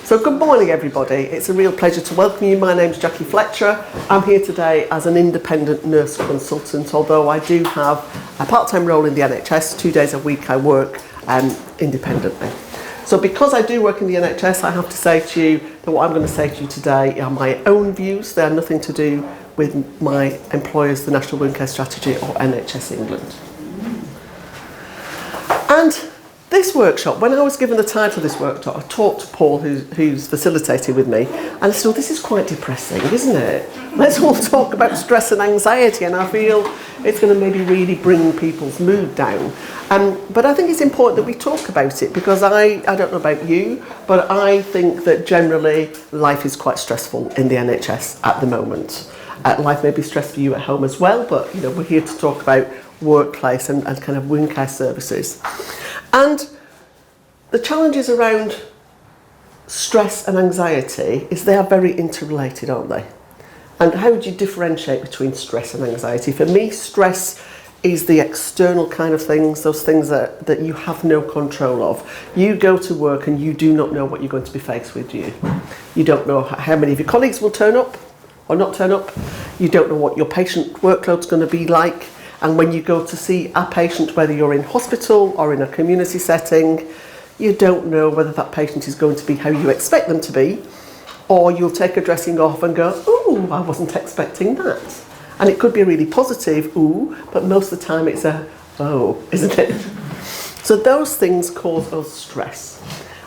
So good morning everybody, it's a real pleasure to welcome you. My name's Jacqui Fletcher. I'm here today as an independent nurse consultant, although I do have a part-time role in the NHS. 2 days a week I work independently. So because I do work in the NHS, I have to say to you that what I'm going to say to you today are my own views. They are nothing to do with my employers, the National Wound Care Strategy or NHS England. And this workshop, when I was given the title of this workshop, I talked to Paul, who's facilitating with me, and I said, oh, this is quite depressing, isn't it? Let's all talk about stress and anxiety, and I feel it's going to maybe really bring people's mood down. But I think it's important that we talk about it, because I don't know about you, but I think that generally life is quite stressful in the NHS at the moment. Life may be stressful for you at home as well, but you know, we're here to talk about workplace and kind of wound care services. And the challenges around stress and anxiety is they are very interrelated, aren't they? And how would you differentiate between stress and anxiety? For me, stress is the external kind of things, those things that you have no control of. You go to work and you do not know what you're going to be faced with, do you? You don't know how many of your colleagues will turn up or not turn up. You don't know what your patient workload's going to be like. And when you go to see a patient, whether you're in hospital or in a community setting, you don't know whether that patient is going to be how you expect them to be, or you'll take a dressing off and go, ooh, I wasn't expecting that. And it could be a really positive, ooh, but most of the time it's a, oh, isn't it? So those things cause us stress.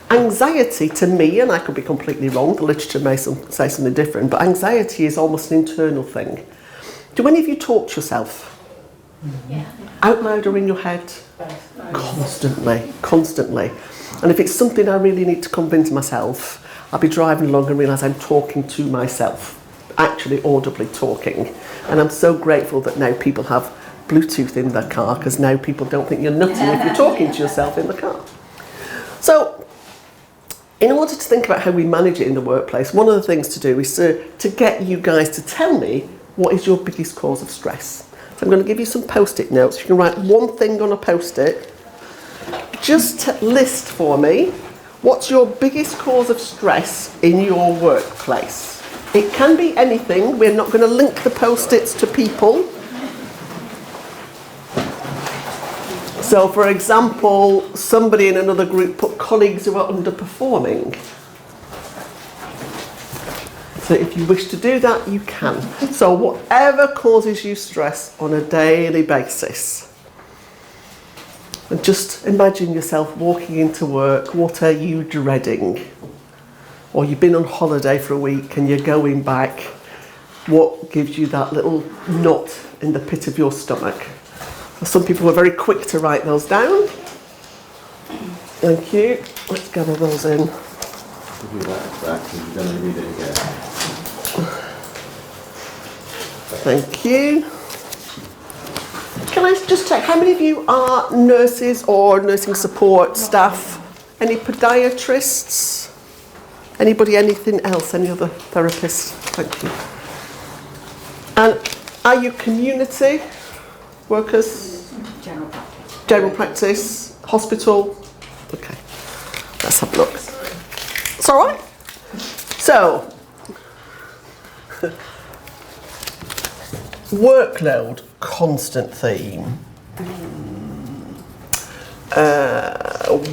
Anxiety, to me, and I could be completely wrong, the literature may say something different, but anxiety is almost an internal thing. Do any of you talk to yourself? Yeah. Out loud or in your head? Constantly. And if it's something I really need to convince myself, I'll be driving along and realise I'm talking to myself, actually audibly talking. And I'm so grateful that now people have Bluetooth in their car, because now people don't think you're nutty if you're talking to yourself in the car. So, in order to think about how we manage it in the workplace, one of the things to do is to get you guys to tell me what is your biggest cause of stress. So I'm going to give you some post-it notes. You can write one thing on a post-it. Just list for me what's your biggest cause of stress in your workplace. It can be anything. We're not going to link the post-its to people. So, for example, somebody in another group put colleagues who are underperforming. So if you wish to do that, you can. So whatever causes you stress on a daily basis. And just imagine yourself walking into work. What are you dreading? Or you've been on holiday for a week and you're going back. What gives you that little knot in the pit of your stomach? Some people were very quick to write those down. Thank you. Let's gather those in. Give you that back because you're going to read it again. Thank you. Can I just check, how many of you are nurses or nursing support staff? Any podiatrists? Anybody, anything else? Any other therapists? Thank you. And are you community workers? General practice. General practice? Hospital? Okay, let's have a look. It's all right. So, workload, constant theme.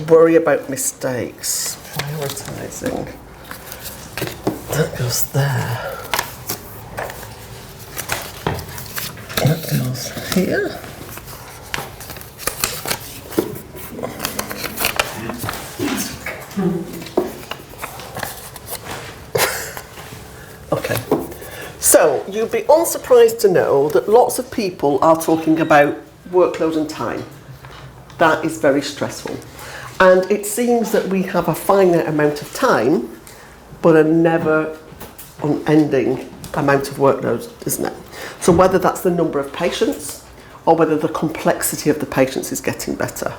Worry about mistakes. Prioritising. That goes there. That goes here. Okay. So, you'll be unsurprised to know that lots of people are talking about workload and time. That is very stressful. And it seems that we have a finite amount of time, but a never unending amount of workload, isn't it? So whether that's the number of patients, or whether the complexity of the patients is getting better.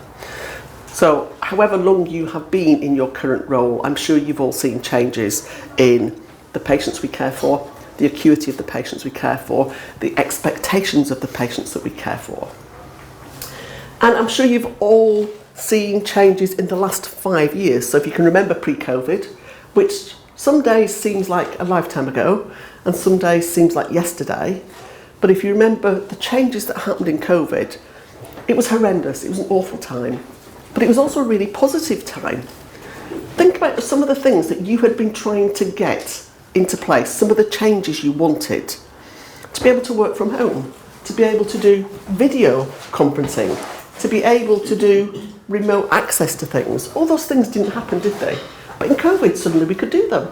So, however long you have been in your current role, I'm sure you've all seen changes in the patients we care for, the acuity of the patients we care for, the expectations of the patients that we care for. And I'm sure you've all seen changes in the last 5 years. So if you can remember pre-COVID, which some days seems like a lifetime ago and some days seems like yesterday. But if you remember the changes that happened in COVID, it was horrendous, it was an awful time, but it was also a really positive time. Think about some of the things that you had been trying to get into place, some of the changes you wanted. To be able to work from home, to be able to do video conferencing, to be able to do remote access to things. All those things didn't happen, did they? But in COVID, suddenly we could do them.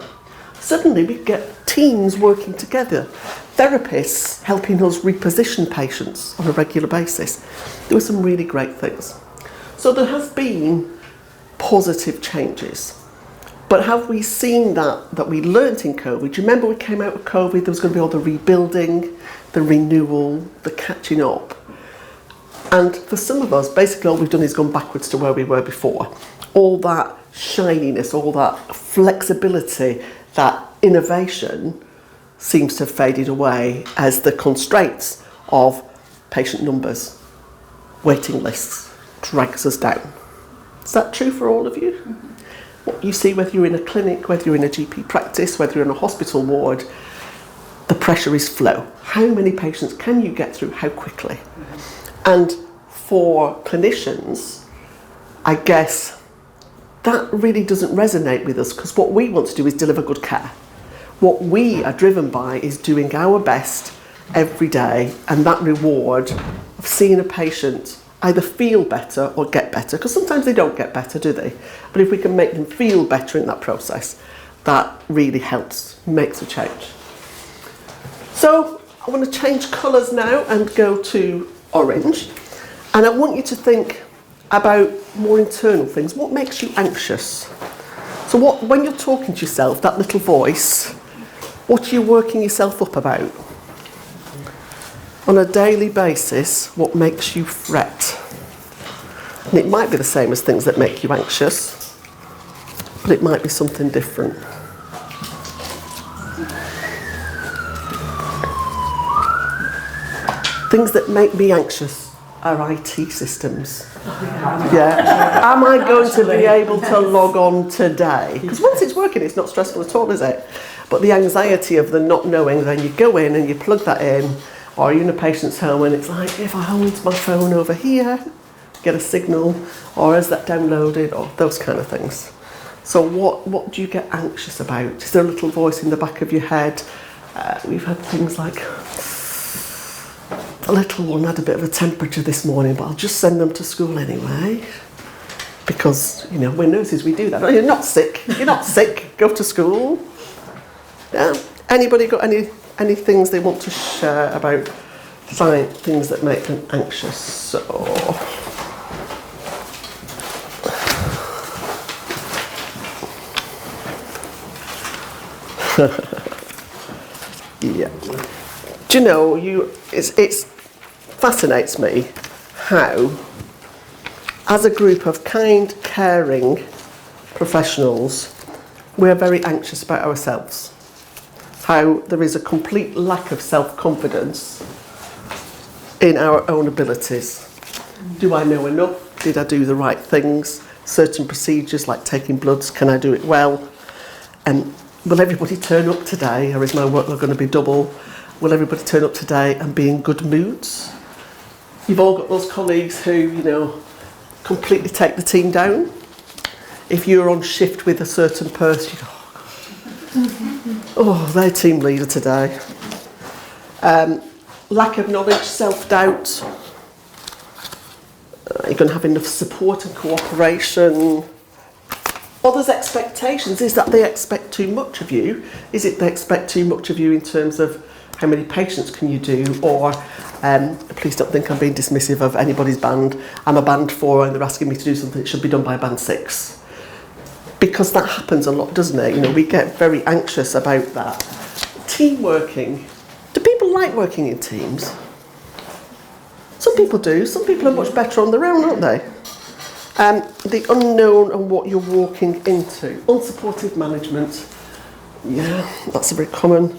Suddenly we get teams working together, therapists helping us reposition patients on a regular basis. There were some really great things. So there has been positive changes. But have we seen that we learnt in COVID? Do you remember we came out of COVID, there was going to be all the rebuilding, the renewal, the catching up. And for some of us, basically all we've done is gone backwards to where we were before. All that shininess, all that flexibility, that innovation seems to have faded away as the constraints of patient numbers, waiting lists, drags us down. Is that true for all of you? Mm-hmm. What you see, whether you're in a clinic, whether you're in a GP practice, whether you're in a hospital ward, the pressure is flow. How many patients can you get through? How quickly? Mm-hmm. And for clinicians, I guess that really doesn't resonate with us, because what we want to do is deliver good care. What we are driven by is doing our best every day, and that reward of seeing a patient either feel better or get better, because sometimes they don't get better, do they? But if we can make them feel better in that process, that really helps, makes a change. So I want to change colours now and go to orange, and I want you to think about more internal things. What makes you anxious? So when you're talking to yourself, that little voice, what are you working yourself up about? On a daily basis, what makes you fret? And it might be the same as things that make you anxious, but it might be something different. Things that make me anxious are IT systems. Yeah. Am I going to be able to log on today? Because once it's working, it's not stressful at all, is it? But the anxiety of the not knowing, then you go in and you plug that in, or you're in a patient's home and it's like, if I hold my phone over here, get a signal, or is that downloaded, or those kind of things. So what do you get anxious about? Is there a little voice in the back of your head? We've had things like, the little one had a bit of a temperature this morning, but I'll just send them to school anyway. Because, we're nurses, we do that. Oh, you're not sick, go to school. Yeah. Anybody got any things they want to share about things that make them anxious? So, yeah. Do you know, it fascinates me how, as a group of kind, caring professionals, we're very anxious about ourselves. How there is a complete lack of self-confidence in our own abilities. Do I know enough? Did I do the right things? Certain procedures like taking bloods, can I do it well? And will everybody turn up today, or is my workload going to be double? Will everybody turn up today and be in good moods? You've all got those colleagues who, completely take the team down. If you're on shift with a certain person, you go, oh, they're team leader today. Lack of knowledge, self-doubt. You're going to have enough support and cooperation. Others' expectations, is that they expect too much of you? Is it they expect too much of you in terms of how many patients can you do? Or, please don't think I'm being dismissive of anybody's band. I'm a band 4 and they're asking me to do something that should be done by a band 6. Because that happens a lot, doesn't it? We get very anxious about that. Team working. Do people like working in teams? Some people do. Some people are much better on their own, aren't they? The unknown and what you're walking into. Unsupported management. Yeah, that's a very common.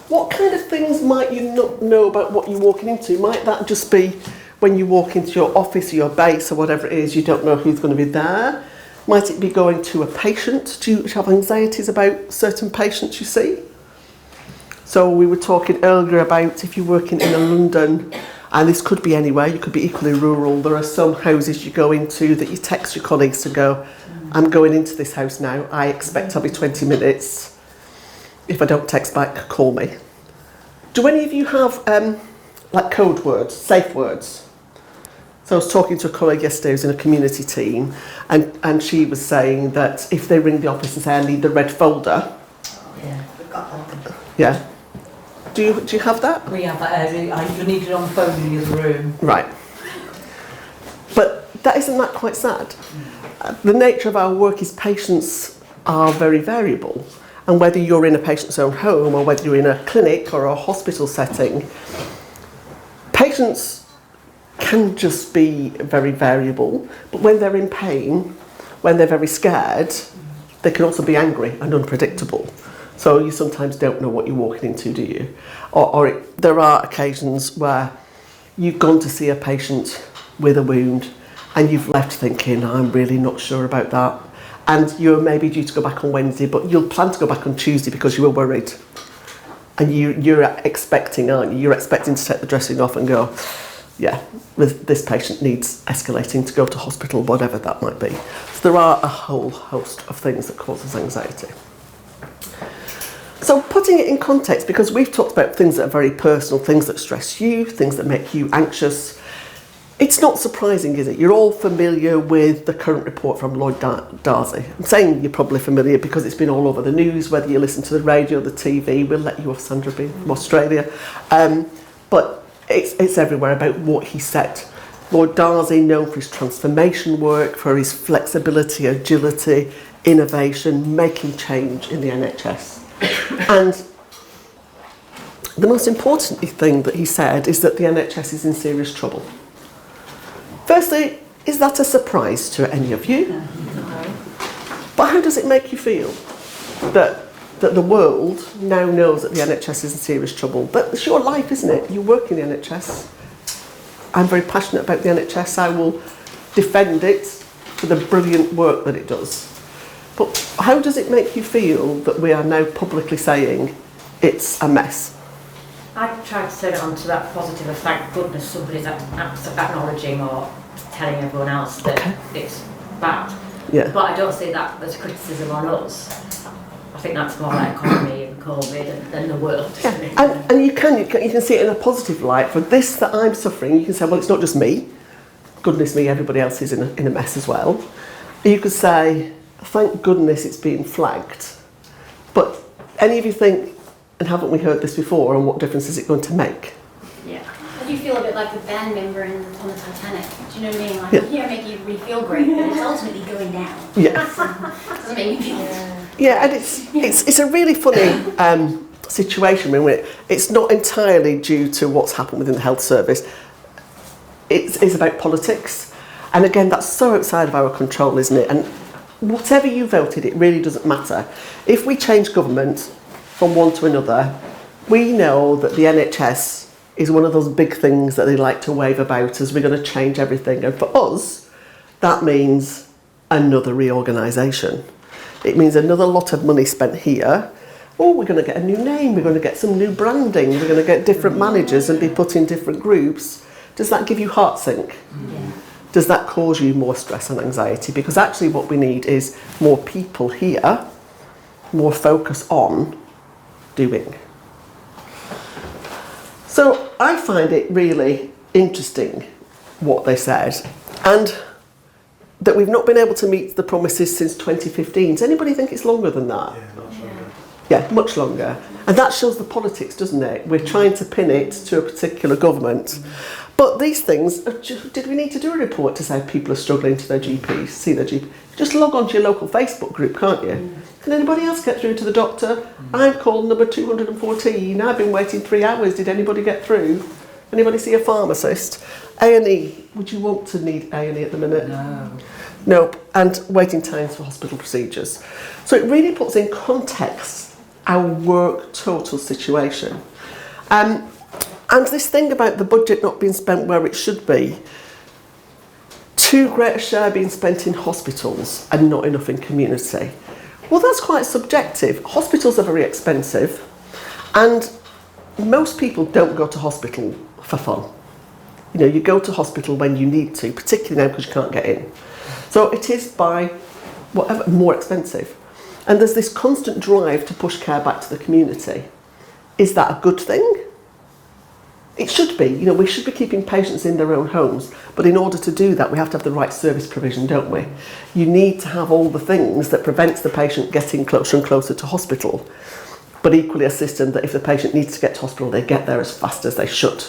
What kind of things might you not know about what you're walking into? Might that just be when you walk into your office or your base or whatever it is, you don't know who's going to be there? Might it be going to a patient? Do you have anxieties about certain patients you see? So we were talking earlier about if you're working in a London, and this could be anywhere, you could be equally rural, there are some houses you go into that you text your colleagues to go, I'm going into this house now, I expect I'll be 20 minutes. If I don't text back, call me. Do any of you have like code words, safe words? So I was talking to a colleague yesterday who's in a community team, and she was saying that if they ring the office and say, I need the red folder. Yeah, we've got that. Yeah. Do you have that? We have that. You need it on the phone in the other room. Right. But isn't that quite sad? The nature of our work is patients are very variable. And whether you're in a patient's own home or whether you're in a clinic or a hospital setting, patients can just be very variable. But when they're in pain, when they're very scared, they can also be angry and unpredictable. So you sometimes don't know what you're walking into, do you? Or there are occasions where you've gone to see a patient with a wound and you've left thinking, I'm really not sure about that. And you're maybe due to go back on Wednesday, but you'll plan to go back on Tuesday because you were worried. And you're expecting, aren't you? You're expecting to take the dressing off and go, yeah, this patient needs escalating to go to hospital, whatever that might be. So there are a whole host of things that causes anxiety. So putting it in context, because we've talked about things that are very personal, things that stress you, things that make you anxious, it's not surprising, is it? You're all familiar with the current report from Lloyd Darcy. I'm saying you're probably familiar because it's been all over the news, whether you listen to the radio, the TV, we'll let you off, Sandra, being from Australia. But it's everywhere about what he said. Lloyd Darcy, known for his transformation work, for his flexibility, agility, innovation, making change in the NHS. And the most important thing that he said is that the NHS is in serious trouble. Firstly, is that a surprise to any of you? No. But how does it make you feel that the world now knows that the NHS is in serious trouble? But it's your life, isn't it? You work in the NHS. I'm very passionate about the NHS. I will defend it for the brilliant work that it does. But how does it make you feel that we are now publicly saying it's a mess? I tried to turn it on to that positive of thank goodness somebody's acknowledging or telling everyone else that it's bad. Yeah. But I don't see that as criticism on us. I think that's more like economy and COVID and the world. Yeah. And you can see it in a positive light. For this that I'm suffering, you can say, well, it's not just me. Goodness me, everybody else is in a mess as well. You could say, thank goodness it's being flagged. But any of you think, and haven't we heard this before, and what difference is it going to make? Yeah. I do feel a bit like the band member on the Titanic. Do you know what I mean? Like, Yeah. I'm here making everybody feel great, but it's ultimately going down. Yeah. So, doesn't make me feel Yeah, and it's a really funny situation. I mean, it's not entirely due to what's happened within the health service. It's about politics. And again, that's so outside of our control, isn't it? And whatever you voted, it really doesn't matter. If we change government from one to another, we know that the NHS is one of those big things that they like to wave about as we're going to change everything. And for us, that means another reorganisation. It means another lot of money spent here. Oh, we're going to get a new name, we're going to get some new branding, we're going to get different managers and be put in different groups. Does that give you heart sink? Yeah. Does that cause you more stress and anxiety? Because actually what we need is more people here, more focus on doing. So I find it really interesting what they said, and that we've not been able to meet the promises since 2015. Does anybody think it's longer than that? Yeah, much longer. And that shows the politics, doesn't it? We're trying to pin it to a particular government. But these things, did we need to do a report to say people are struggling to their GP, see their GP? Just log on to your local Facebook group, can't you? Can anybody else get through to the doctor? I've called number 214. I've been waiting 3 hours. Did anybody get through? Anybody see a pharmacist? A&E. Would you want to need A&E at the minute? No. Nope. And waiting times for hospital procedures. So it really puts in context our work total situation. And this thing about the budget not being spent where it should be, too great a share being spent in hospitals and not enough in community. Well, that's quite subjective. Hospitals are very expensive, and most people don't go to hospital for fun. You know, you go to hospital when you need to, particularly now because you can't get in. So it is by whatever more expensive. And there's this constant drive to push care back to the community. Is that a good thing? It should be. You know, we should be keeping patients in their own homes, but in order to do that, we have to have the right service provision, don't we? You need to have all the things that prevents the patient getting closer and closer to hospital, but equally a system that if the patient needs to get to hospital, they get there as fast as they should.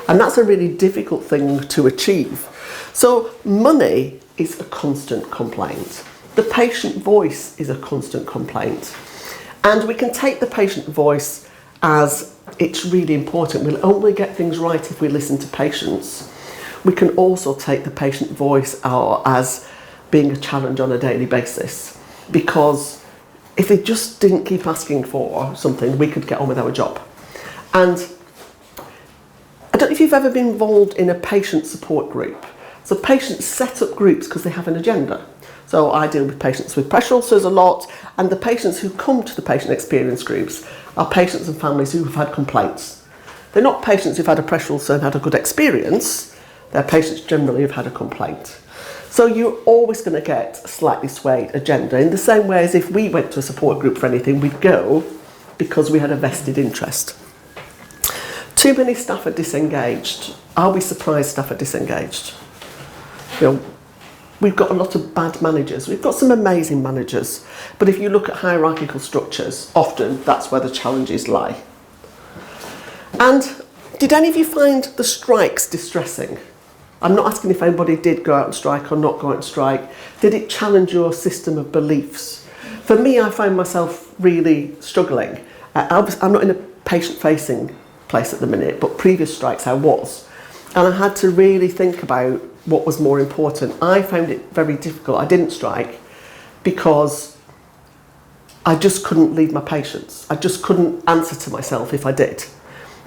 And that's a really difficult thing to achieve. So money is a constant complaint. The patient voice is a constant complaint. And we can take the patient voice as it's really important. We'll only get things right if we listen to patients. We can also take the patient voice as being a challenge on a daily basis, because if they just didn't keep asking for something, we could get on with our job. And I don't know if you've ever been involved in a patient support group. So patients set up groups because they have an agenda. So I deal with patients with pressure ulcers a lot, and the patients who come to the patient experience groups are patients and families who have had complaints. They're not patients who've had a pressure ulcer and had a good experience, they're patients generally who've had a complaint. So you're always going to get a slightly swayed agenda, in the same way as if we went to a support group for anything, we'd go because we had a vested interest. Too many staff are disengaged. Are we surprised staff are disengaged? You know, we've got a lot of bad managers. We've got some amazing managers. But if you look at hierarchical structures, often that's where the challenges lie. And did any of you find the strikes distressing? I'm not asking if anybody did go out and strike or not go out and strike. Did it challenge your system of beliefs? For me, I find myself really struggling. I'm not in a patient-facing place at the minute, but previous strikes I was. And I had to really think about what was more important. I found it very difficult. I didn't strike because I just couldn't leave my patients. I just couldn't answer to myself if I did.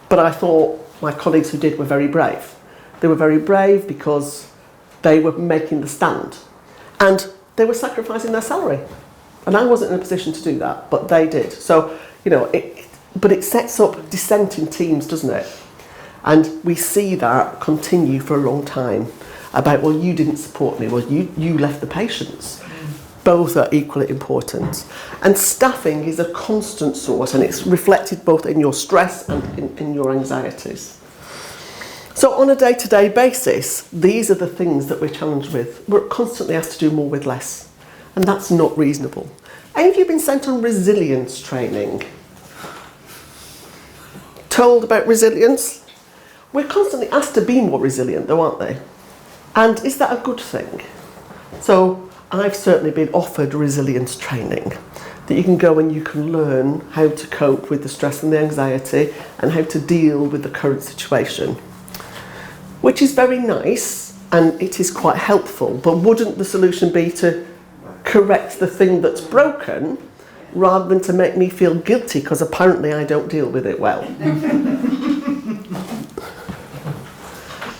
But I thought my colleagues who did were very brave. They were very brave because they were making the stand. And they were sacrificing their salary. And I wasn't in a position to do that, but they did. So, you know, but it sets up dissenting teams, doesn't it? And we see that continue for a long time. About, well, you didn't support me, well, you left the patients. Both are equally important. And staffing is a constant source, and it's reflected both in your stress and in your anxieties. So on a day-to-day basis, these are the things that we're challenged with. We're constantly asked to do more with less, and that's not reasonable. Any of you been sent on resilience training? Told about resilience? We're constantly asked to be more resilient though, aren't they? And is that a good thing? So I've certainly been offered resilience training, that you can go and you can learn how to cope with the stress and the anxiety and how to deal with the current situation, which is very nice and it is quite helpful. But wouldn't the solution be to correct the thing that's broken rather than to make me feel guilty because apparently I don't deal with it well?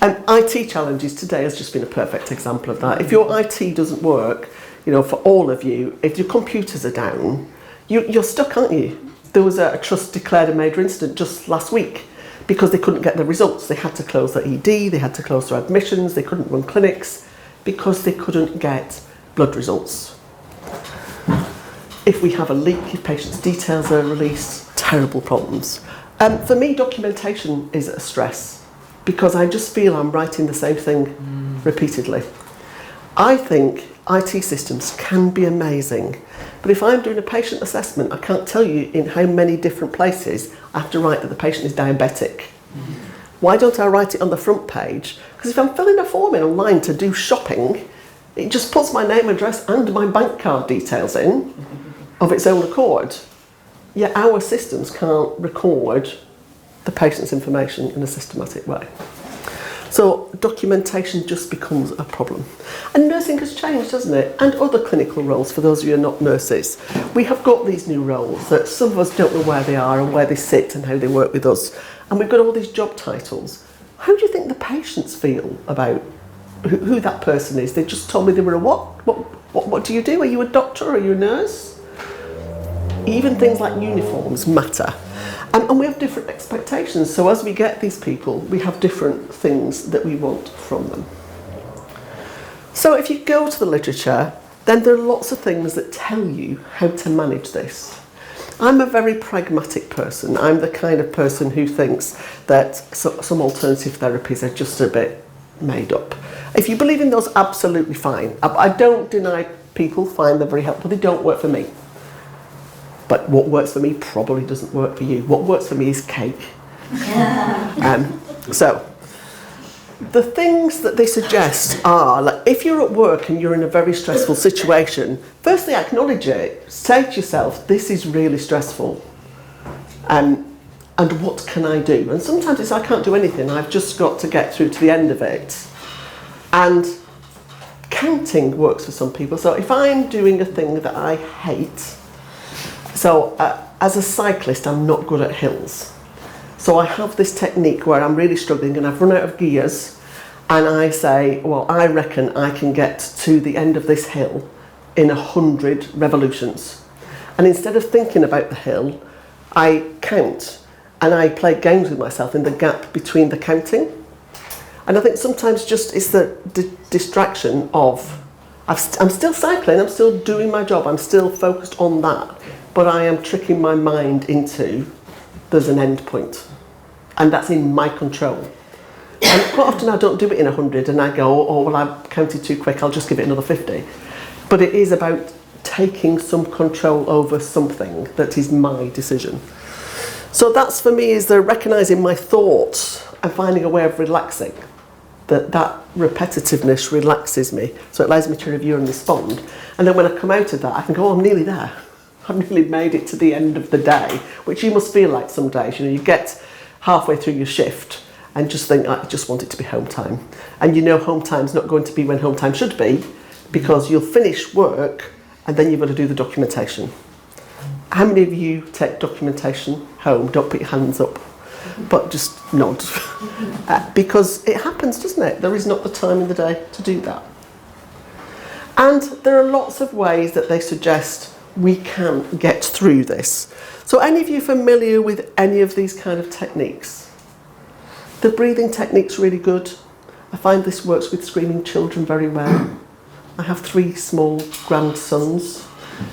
And IT challenges today has just been a perfect example of that. If your IT doesn't work, you know, for all of you, if your computers are down, you're stuck, aren't you? There was a trust declared a major incident just last week because they couldn't get the results. They had to close their ED, they had to close their admissions, they couldn't run clinics because they couldn't get blood results. If we have a leak, if patients' details are released, terrible problems. For me, documentation is a stress, because I just feel I'm writing the same thing repeatedly. I think IT systems can be amazing, but if I'm doing a patient assessment, I can't tell you in how many different places I have to write that the patient is diabetic. Why don't I write it on the front page? Because if I'm filling a form in online to do shopping, it just puts my name, address and my bank card details in of its own accord. Yet our systems can't record the patient's information in a systematic way. So documentation just becomes a problem. And nursing has changed, hasn't it? And other clinical roles, for those of you who are not nurses. We have got these new roles that some of us don't know where they are and where they sit and how they work with us. And we've got all these job titles. How do you think the patients feel about who that person is. They just told me they were a what? What do you do? Are you a doctor? Are you a nurse? Even things like uniforms matter. And we have different expectations. So as we get these people, we have different things that we want from them. So if you go to the literature, then there are lots of things that tell you how to manage this. I'm a very pragmatic person. I'm the kind of person who thinks that some alternative therapies are just a bit made up. If you believe in those, absolutely fine. I don't deny people find them very helpful. They don't work for me. But what works for me probably doesn't work for you. What works for me is cake. So the things that they suggest are, like, if you're at work and you're in a very stressful situation, firstly acknowledge it. Say to yourself, this is really stressful. And what can I do? And sometimes it's, I can't do anything. I've just got to get through to the end of it. And counting works for some people. So if I'm doing a thing that I hate, so as a cyclist, I'm not good at hills. So I have this technique where I'm really struggling and I've run out of gears, and I say, well, I reckon I can get to the end of this hill in 100 revolutions. And instead of thinking about the hill, I count and I play games with myself in the gap between the counting. And I think sometimes just it's the distraction of, I'm still cycling, I'm still doing my job, I'm still focused on that, but I am tricking my mind into there's an end point. And that's in my control. And quite often I don't do it in 100 and I go, oh, well, I've counted too quick, I'll just give it another 50. But it is about taking some control over something that is my decision. So that's, for me, is the recognising my thoughts and finding a way of relaxing. That repetitiveness relaxes me, so it allows me to review and respond. And then when I come out of that, I can go, oh, I'm nearly there. I've nearly made it to the end of the day, which you must feel like some days. You know, you get halfway through your shift and just think, I just want it to be home time. And you know home time's not going to be when home time should be, because you'll finish work and then you've got to do the documentation. How many of you take documentation home? Don't put your hands up, but just nod. Because it happens, doesn't it? There is not the time in the day to do that. And there are lots of ways that they suggest we can get through this. So any of you familiar with any of these kind of techniques? The breathing technique's really good. I find this works with screaming children very well. I have 3 small grandsons,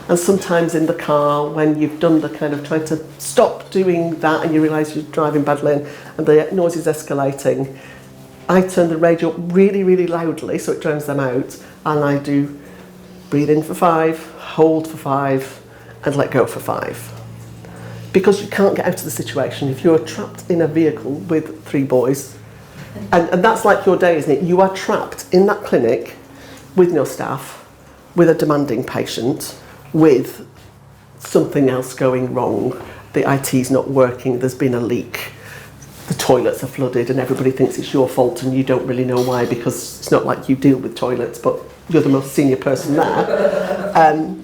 and sometimes in the car when you've done the kind of trying to stop doing that and you realise you're driving badly and the noise is escalating, I turn the radio up really, really loudly so it drowns them out, and I do breathe in for 5, hold for 5, and let go for 5. Because you can't get out of the situation. If you're trapped in a vehicle with 3 boys, and that's like your day, isn't it? You are trapped in that clinic with no staff, with a demanding patient, with something else going wrong. The IT's not working, there's been a leak, the toilets are flooded, and everybody thinks it's your fault and you don't really know why, because it's not like you deal with toilets, but you're the most senior person there.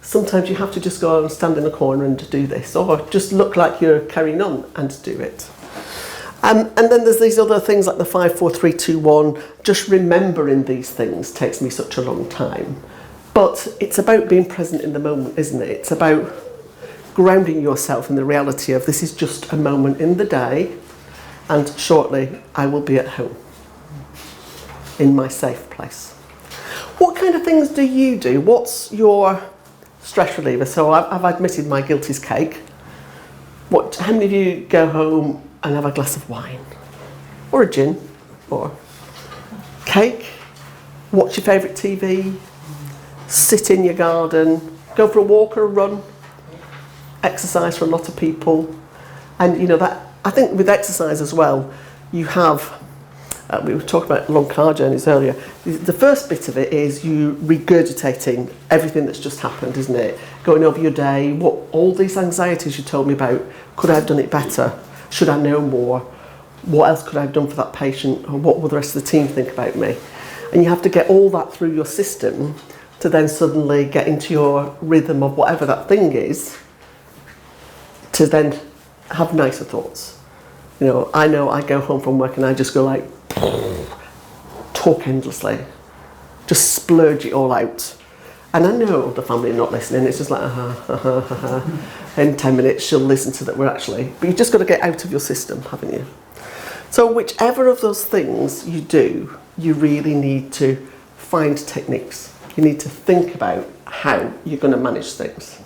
Sometimes you have to just go and stand in a corner and do this, or just look like you're carrying on and do it. And then there's these other things like the 5, 4, 3, 2, 1. Just remembering these things takes me such a long time. But it's about being present in the moment, isn't it? It's about grounding yourself in the reality of this is just a moment in the day, and shortly I will be at home, in my safe place. What kind of things do you do? What's your stress reliever? So I've admitted my guilt is cake. How many of you go home and have a glass of wine? Or a gin? Or cake? Watch your favourite TV? Sit in your garden? Go for a walk or a run? Exercise for a lot of people. And you know that, I think with exercise as well, you have, we were talking about long car journeys earlier. The first bit of it is you regurgitating everything that's just happened, isn't it? Going over your day, what all these anxieties you told me about, could I have done it better? Should I know more? What else could I have done for that patient? Or what will the rest of the team think about me? And you have to get all that through your system to then suddenly get into your rhythm of whatever that thing is, to then have nicer thoughts. You know I go home from work and I just go like 20 talk endlessly, just splurge it all out. And I know the family are not listening, it's just like, in 10 minutes she'll listen to that we're actually, but you've just got to get out of your system, haven't you? So whichever of those things you do, you really need to find techniques. You need to think about how you're going to manage things.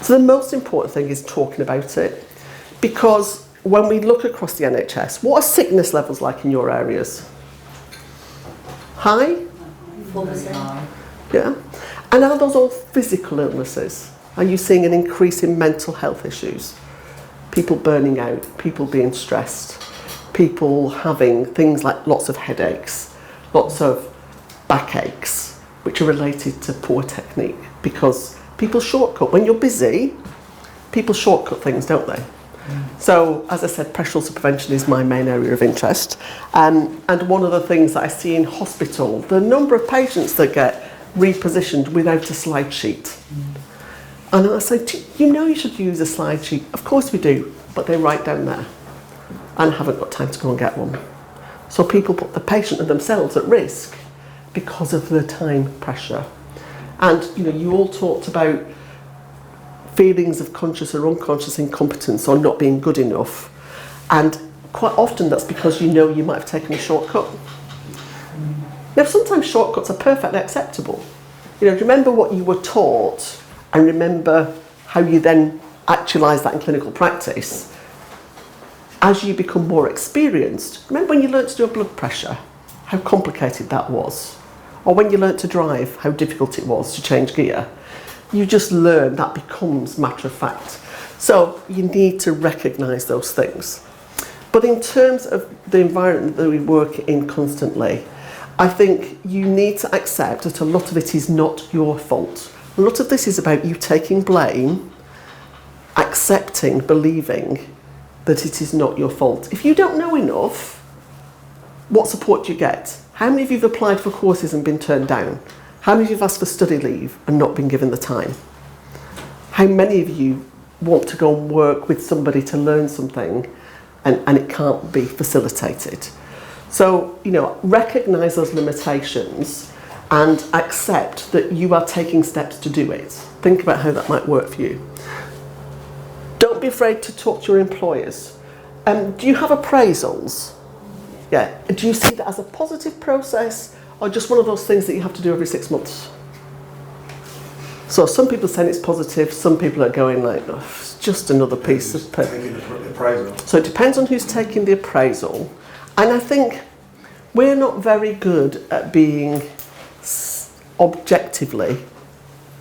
So the most important thing is talking about it, because when we look across the NHS, what are sickness levels like in your areas? High? 4%. Yeah. And are those all physical illnesses? Are you seeing an increase in mental health issues? People burning out, people being stressed, people having things like lots of headaches, lots of backaches, which are related to poor technique, because people shortcut. When you're busy, people shortcut things, don't they? So, as I said, pressure ulcer prevention is my main area of interest. And one of the things that I see in hospital, the number of patients that get repositioned without a slide sheet. And I say, you know you should use a slide sheet. Of course we do, but they write down there and haven't got time to go and get one. So people put the patient and themselves at risk because of the time pressure. And you all talked about feelings of conscious or unconscious incompetence or not being good enough, and quite often that's because you might have taken a shortcut. Now sometimes shortcuts are perfectly acceptable. Remember what you were taught and remember how you then actualise that in clinical practice. As you become more experienced, remember when you learnt to do a blood pressure, how complicated that was, or when you learnt to drive, how difficult it was to change gear. You just learn, that becomes matter of fact. So you need to recognise those things. But in terms of the environment that we work in constantly, I think you need to accept that a lot of it is not your fault. A lot of this is about you taking blame, accepting, believing that it is not your fault. If you don't know enough, what support do you get? How many of you have applied for courses and been turned down? How many of you have asked for study leave and not been given the time? How many of you want to go and work with somebody to learn something and it can't be facilitated? So, recognise those limitations and accept that you are taking steps to do it. Think about how that might work for you. Don't be afraid to talk to your employers. Do you have appraisals? Yeah. Do you see that as a positive process or just one of those things that you have to do every 6 months? So some people are saying it's positive, some people are going like, oh, it's just another piece of paper. Appraisal. So it depends on who's taking the appraisal. And I think we're not very good at being objectively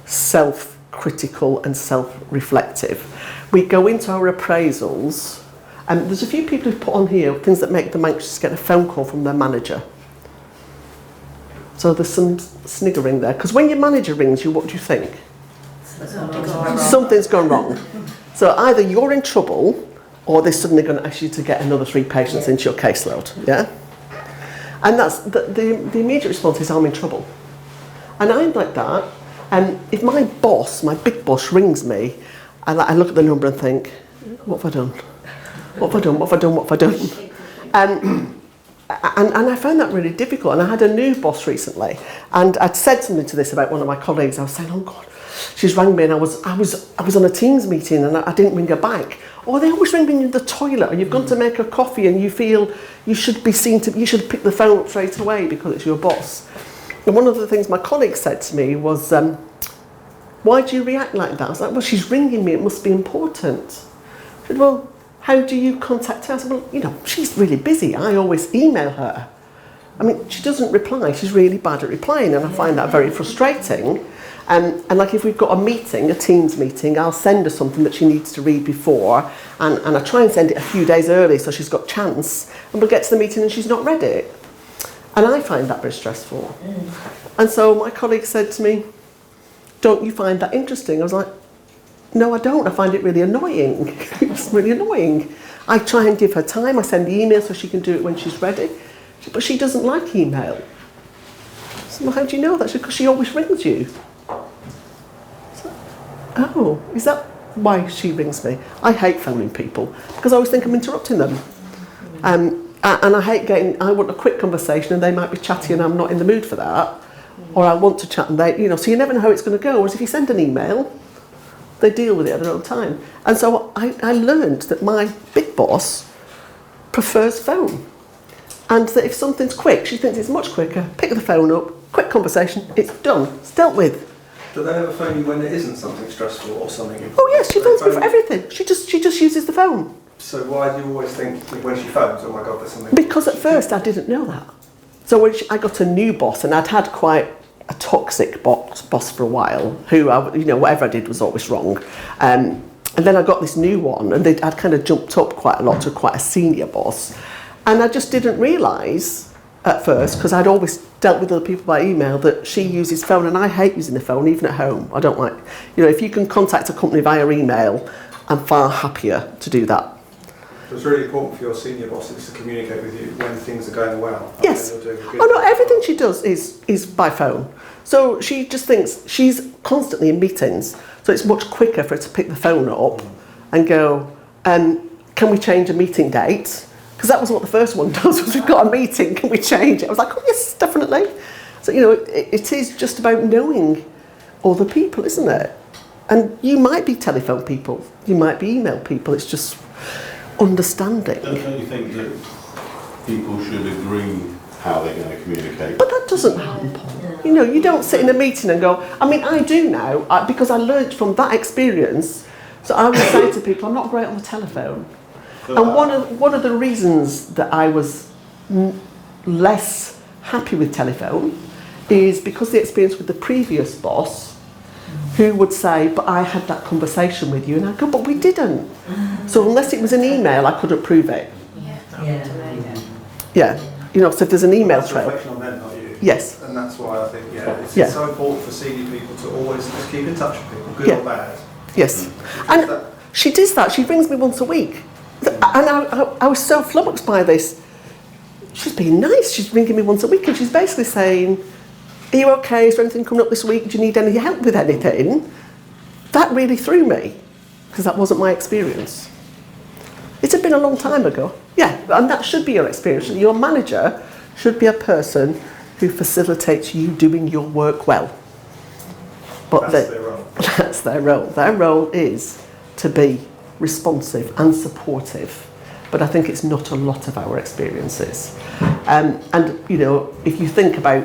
self-critical and self-reflective. We go into our appraisals, and there's a few people who put on here things that make them anxious to get a phone call from their manager. So there's some sniggering there, because when your manager rings you, what do you think? Something's gone wrong. So either you're in trouble, or they're suddenly going to ask you to get another 3 patients into your caseload, yeah? And that's the immediate response is, I'm in trouble. And I'm like that, and if my boss, my big boss, rings me, I look at the number and think, what have I done? What have I done? What have I done? What have I done? And I found that really difficult. And I had a new boss recently, and I'd said something to this about one of my colleagues. I was saying, oh God, she's rang me, and I was on a Teams meeting, and I didn't ring her back. Or they always ring me in the toilet, and you've gone to make a coffee, and you feel you should be seen to, you should pick the phone up straight away because it's your boss. And one of the things my colleague said to me was, why do you react like that? I was like, well, she's ringing me, it must be important. She said, well, how do you contact her? I said, well, she's really busy. I always email her. I mean, she doesn't reply. She's really bad at replying, and I find that very frustrating. And like if we've got a meeting, a Teams meeting, I'll send her something that she needs to read before, and I try and send it a few days early so she's got chance, and we'll get to the meeting and she's not read it. And I find that very stressful. And so my colleague said to me, don't you find that interesting? I was like, no, I don't. I find it really annoying. It's really annoying. I try and give her time. I send the email so she can do it when she's ready. But she doesn't like email. So, well, how do you know that? Because she always rings you. So, oh, is that why she rings me? I hate phoning people because I always think I'm interrupting them. And And I hate I want a quick conversation and they might be chatty and I'm not in the mood for that. Or I want to chat and they, so you never know how it's going to go. Whereas if you send an email, they deal with it at their own time. And so I learned that my big boss prefers phone. And that if something's quick, she thinks it's much quicker, pick the phone up, quick conversation, it's done, it's dealt with. Do they ever phone you when there isn't something stressful or something? Oh yes, she phones me for everything. She just uses the phone. So why do you always think when she phones, oh my God, there's something? Because at first I didn't know that. So when I got a new boss, and I'd had quite a toxic boss for a while, who, whatever I did was always wrong. And then I got this new one, and I'd kind of jumped up quite a lot to quite a senior boss. And I just didn't realise at first, because I'd always dealt with other people by email, that she uses phone, and I hate using the phone, even at home. I don't like, if you can contact a company via email, I'm far happier to do that. So it's really important for your senior bosses to communicate with you when things are going well. Yes. When you're doing good. Oh no, everything she does is by phone. So she just thinks she's constantly in meetings, so it's much quicker for her to pick the phone up and go, can we change a meeting date? Because that was what the first one does, was we've got a meeting, can we change it? I was like, oh yes, definitely. So, it is just about knowing other people, isn't it? And you might be telephone people, you might be email people, it's just understanding. Don't you think that people should agree how they're going to communicate? But that doesn't happen, Paul. You don't sit in a meeting and go, I do now, because I learned from that experience, so I would say to people, I'm not great on the telephone. And one of the reasons that I was less happy with telephone is because the experience with the previous boss, who would say, but I had that conversation with you, and I go, but we didn't. So unless it was an email, I couldn't prove it. Yeah. So if there's an email That's trail. reflection on them, not you. Yes. And that's why I think, it's so important for senior people to always just keep in touch with people, good or bad. Yes. And she does that. She rings me once a week. And I was so flummoxed by this. She's being nice. She's ringing me once a week and she's basically saying, are you okay? Is there anything coming up this week? Do you need any help with anything? That really threw me, because that wasn't my experience. It had been a long time ago. Yeah, and that should be your experience. Your manager should be a person who facilitates you doing your work well. But That's their role. That's their role. Their role is to be responsive and supportive. But I think it's not a lot of our experiences. And if you think about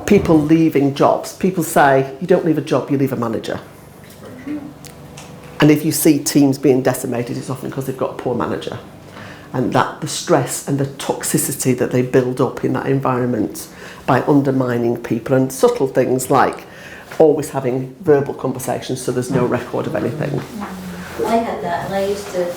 people leaving jobs, people say, you don't leave a job, you leave a manager. And if you see teams being decimated, it's often because they've got a poor manager. And that the stress and the toxicity that they build up in that environment by undermining people, and subtle things like always having verbal conversations so there's no record of anything. I had that, and I used to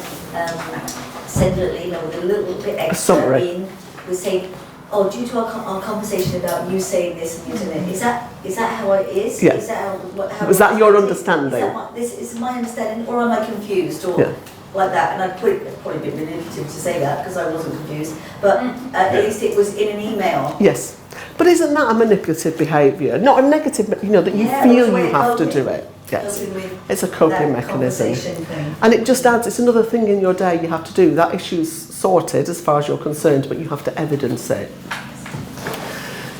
send a little email with a little bit extra summary. in. We say, oh, due to our conversation about you saying this and you doing it, is that how it is? Yeah. Is that how Was that your is? understanding? This is my understanding, or am I confused, or Yeah. like that? And it's probably a bit manipulative to say that because I wasn't confused, but at least it was in an email. Yes. But isn't that a manipulative behaviour? Not a negative, that you feel you have to do it. Yes. It's a coping mechanism. And it just adds, it's another thing in your day you have to do. That issue's sorted as far as you're concerned, but you have to evidence it.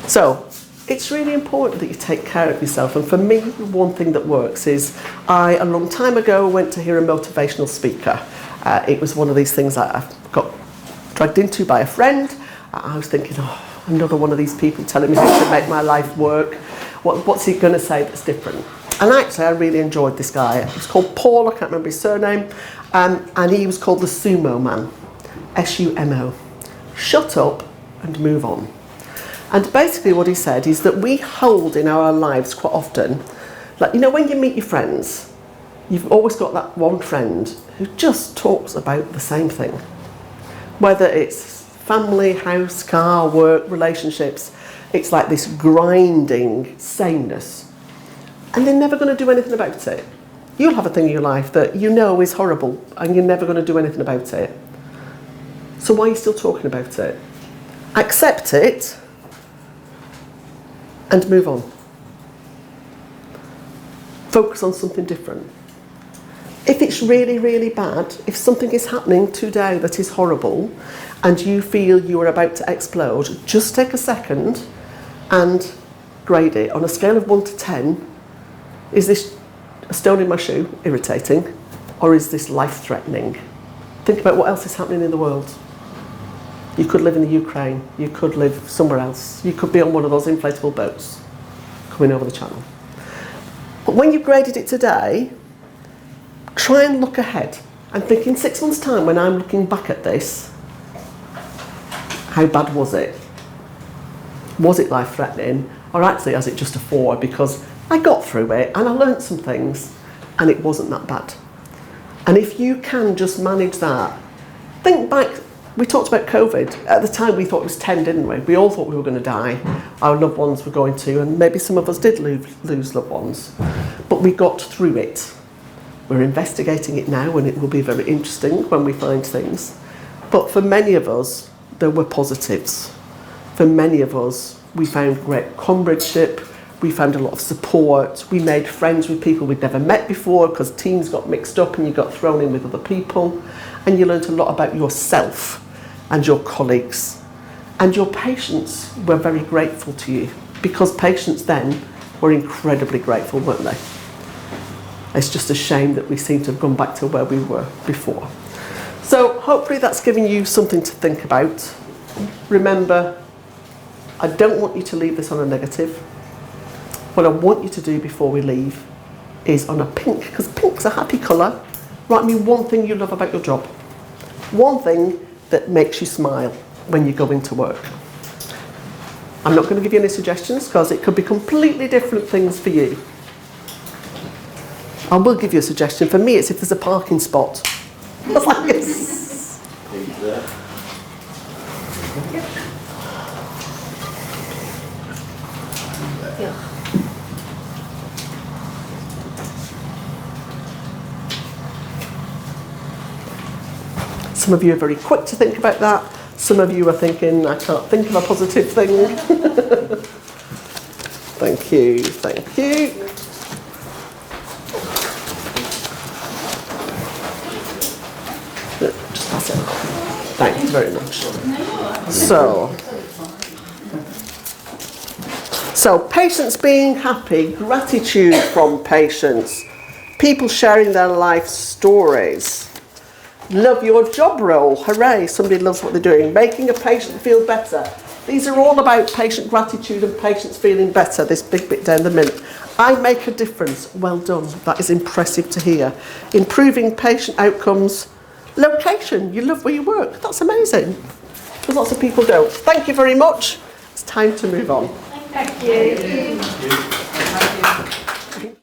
So, it's really important that you take care of yourself. And for me, one thing that works is, a long time ago, went to hear a motivational speaker. It was one of these things that I got dragged into by a friend. I was thinking, another one of these people telling me how to make my life work. What's he going to say that's different? And actually, I really enjoyed this guy. He's called Paul, I can't remember his surname. And he was called the Sumo Man. S-U-M-O. Shut up and move on. And basically what he said is that we hold in our lives quite often, like, when you meet your friends, you've always got that one friend who just talks about the same thing. Whether it's family, house, car, work, relationships, it's like this grinding sameness. And they're never going to do anything about it. You'll have a thing in your life that is horrible and you're never going to do anything about it. So why are you still talking about it? Accept it and move on. Focus on something different. If it's really, really bad, if something is happening today that is horrible and you feel you are about to explode, just take a second and grade it on a scale of 1 to 10. Is this a stone in my shoe, irritating, or is this life-threatening? Think about what else is happening in the world. You could live in the Ukraine, you could live somewhere else, you could be on one of those inflatable boats coming over the channel. But when you've graded it today, try and look ahead and think in 6 months' time when I'm looking back at this, how bad was it? Was it life-threatening? Or actually, is it just a 4 because I got through it and I learnt some things and it wasn't that bad? And if you can just manage that, think back, we talked about COVID. At the time we thought it was 10, didn't we? We all thought we were going to die. Our loved ones were going to, and maybe some of us did lose loved ones. But we got through it. We're investigating it now and it will be very interesting when we find things. But for many of us, there were positives. For many of us, we found great comradeship, we found a lot of support, we made friends with people we'd never met before because teams got mixed up and you got thrown in with other people, and you learned a lot about yourself and your colleagues. And your patients were very grateful to you because patients then were incredibly grateful, weren't they? It's just a shame that we seem to have gone back to where we were before. So hopefully that's given you something to think about. Remember, I don't want you to leave this on a negative. What I want you to do before we leave is on a pink, because pink's a happy colour. Write me one thing you love about your job. One thing that makes you smile when you go into work. I'm not going to give you any suggestions because it could be completely different things for you. I will give you a suggestion. For me, it's if there's a parking spot. That's like, yes. Some of you are very quick to think about that. Some of you are thinking, I can't think of a positive thing. Thank you, thank you. Just pass it. Thank you very much. So patients being happy, gratitude from patients, people sharing their life stories. Love your job role, hooray, somebody loves what they're doing. Making a patient feel better. These are all about patient gratitude and patients feeling better, this big bit down the middle. I make a difference, well done, that is impressive to hear. Improving patient outcomes. Location, you love where you work, that's amazing. Because lots of people don't. Thank you very much, it's time to move on. Thank you. Thank you.